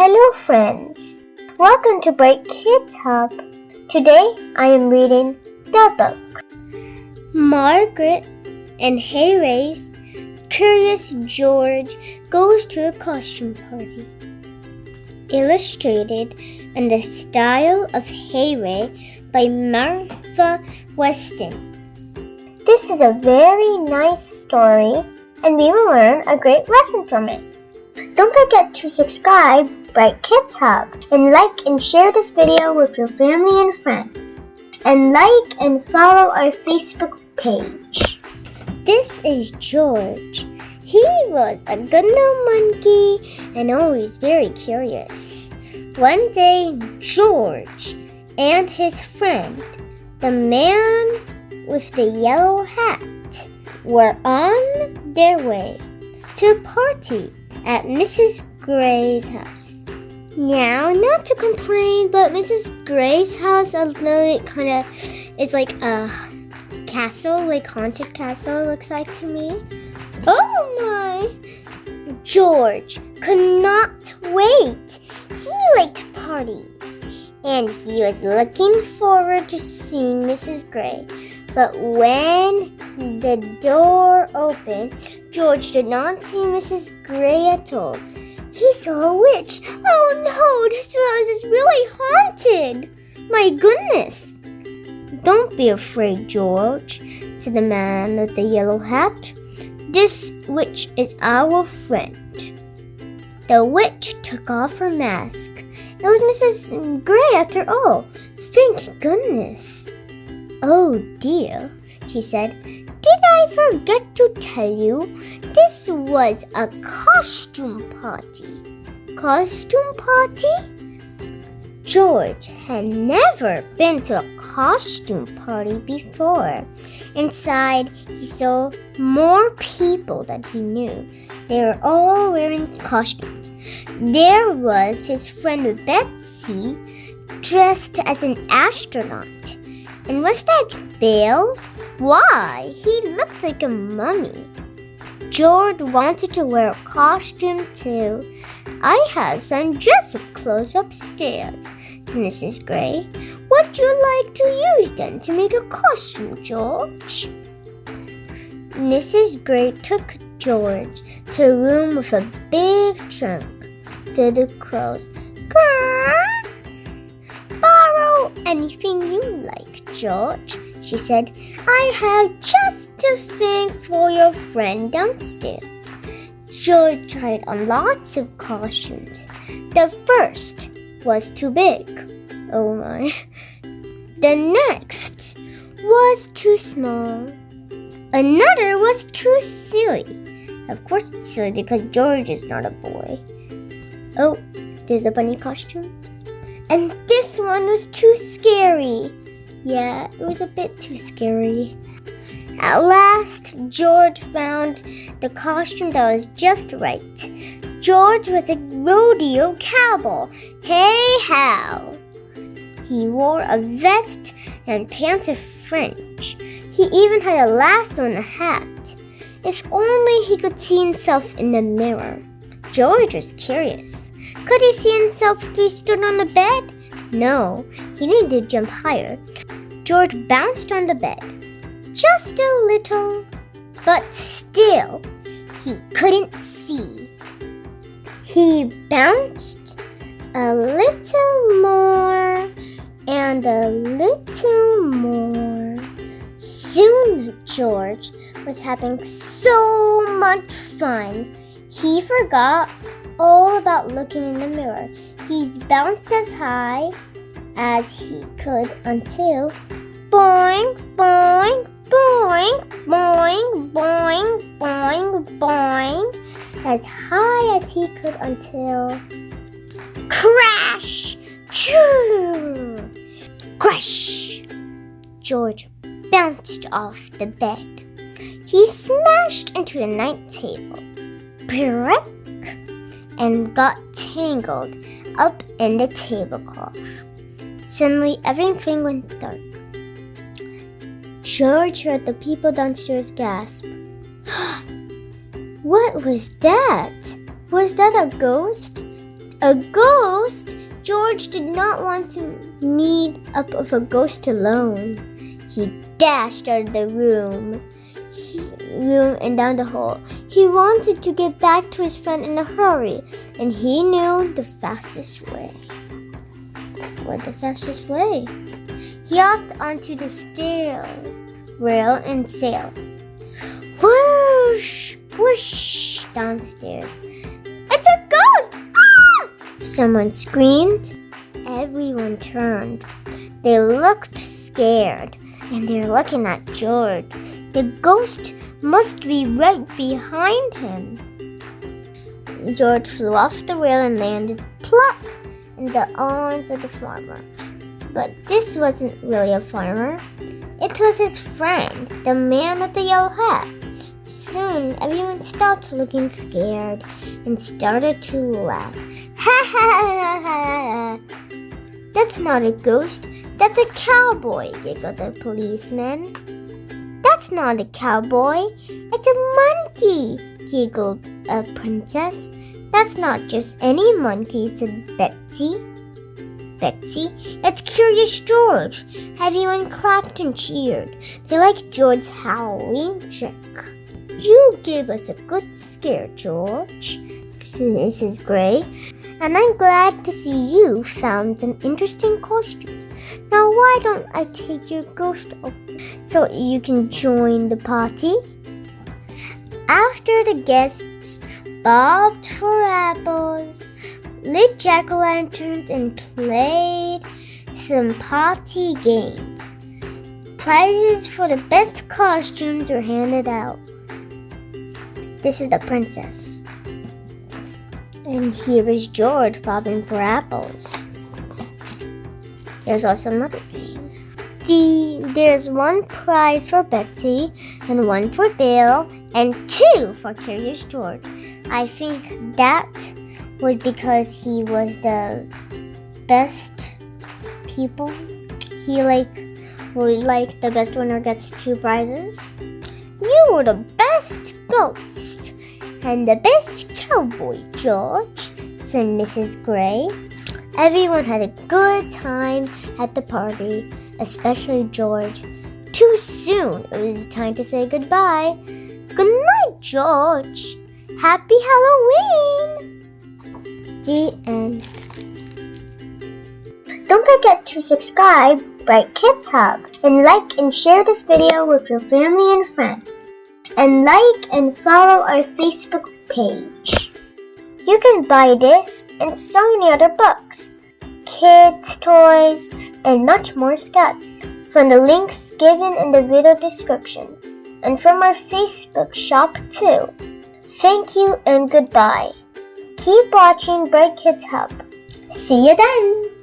Hello friends, welcome to Bright Kids Hub. Today I am reading the book Margret and Harry's Curious George Goes to a Costume Party. Illustrated in the style of Harry by Weston. This is a very nice story and we will learn a great lesson from it. Don't forget to subscribe Bright Kids Hub and like and share this video with your family and friends. And like and follow our Facebook page. This is George. He was a good little monkey and always very curious. One day, George and his friend, the man with the yellow hat, were on their way to a party at Mrs. Gray's house. Now, not to complain, but Mrs. Gray's house is like a castle, like haunted castle, looks like to me. Oh my! George could not wait. He liked parties, and he was looking forward to seeing Mrs. Gray. But when the door opened, George did not see Mrs. Gray at all. He saw a witch. Oh no, this house is really haunted. My goodness. Don't be afraid, George, said the man with the yellow hat. This witch is our friend. The witch took off her mask. It was Mrs. Gray after all. Thank goodness. Oh dear, she said. Did I forget to tell you? This was a costume party. Costume party? George had never been to a costume party before. Inside, he saw more people than he knew. They were all wearing costumes. There was his friend Betsy, dressed as an astronaut. And was that Bill? Why, he looked like a mummy. George wanted to wear a costume too. I have some dress-up clothes upstairs, said Mrs. Gray. What'd you like to use then to make a costume, George? Mrs. Gray took George to a room with a big trunk filled with clothes. Borrow anything you like, George, she said. I have just the thing for your friend downstairs. George tried on lots of costumes. The first was too big. Oh my. The next was too small. Another was too silly. Of course it's silly because George is not a boy. Oh, there's a bunny costume. And this one was too scary. Yeah, it was a bit too scary. At last, George found the costume that was just right. George was a rodeo cowboy. Hey how! He wore a vest and pants of French. He even had a lasso and a hat. If only he could see himself in the mirror. George was curious. Could he see himself if he stood on the bed? No, he needed to jump higher. George bounced on the bed. Just a little, but still, he couldn't see. He bounced a little more and a little more. Soon George was having so much fun, he forgot all about looking in the mirror. He bounced as high as he could until boing, boing, boing, boing, boing, boing, boing, as high as he could until crash! Choo! Crash! George bounced off the bed. He smashed into the night table. Brick! And got tangled up in the tablecloth. Suddenly, everything went dark. George heard the people downstairs gasp. What was that? Was that a ghost? A ghost? George did not want to meet up with a ghost alone. He dashed out of the room and down the hall. He wanted to get back to his friend in a hurry, and he knew the fastest way. What the fastest way? He hopped onto the stair rail and sailed. Whoosh, whoosh, down the stairs. It's a ghost! Ah! Someone screamed. Everyone turned. They looked scared, and they're looking at George. The ghost must be right behind him. George flew off the rail and landed plop in the arms of the farmer. But this wasn't really a farmer. It was his friend, the man with the yellow hat. Soon, everyone stopped looking scared and started to laugh. Ha ha ha ha! That's not a ghost. That's a cowboy, giggled the policeman. That's not a cowboy. It's a monkey, giggled a princess. That's not just any monkey, said Betsy. It's Curious George. Everyone clapped and cheered. They liked George's Halloween trick. You gave us a good scare, George, said Mrs. Gray, and I'm glad to see you found some interesting costumes. Now why don't I take your ghost so you can join the party? After the guests bobbed for apples, lit jack-o'-lanterns, and played some party games, prizes for the best costumes were handed out. This is the princess. And here is George bobbing for apples. There's also another game. There's one prize for Betsy, and one for Bill, and two for Curious George. I think that was because he was the best people. He the best winner gets two prizes. You were the best ghost and the best cowboy, George, said Mrs. Gray. Everyone had a good time at the party, especially George. Too soon, it was time to say goodbye. Good night, George. Happy Halloween! The end. Don't forget to subscribe, Bright Kids Hub, and like and share this video with your family and friends. And like and follow our Facebook page. You can buy this and so many other books, kids, toys, and much more stuff from the links given in the video description and from our Facebook shop too. Thank you and goodbye. Keep watching Bright Kids Hub. See you then!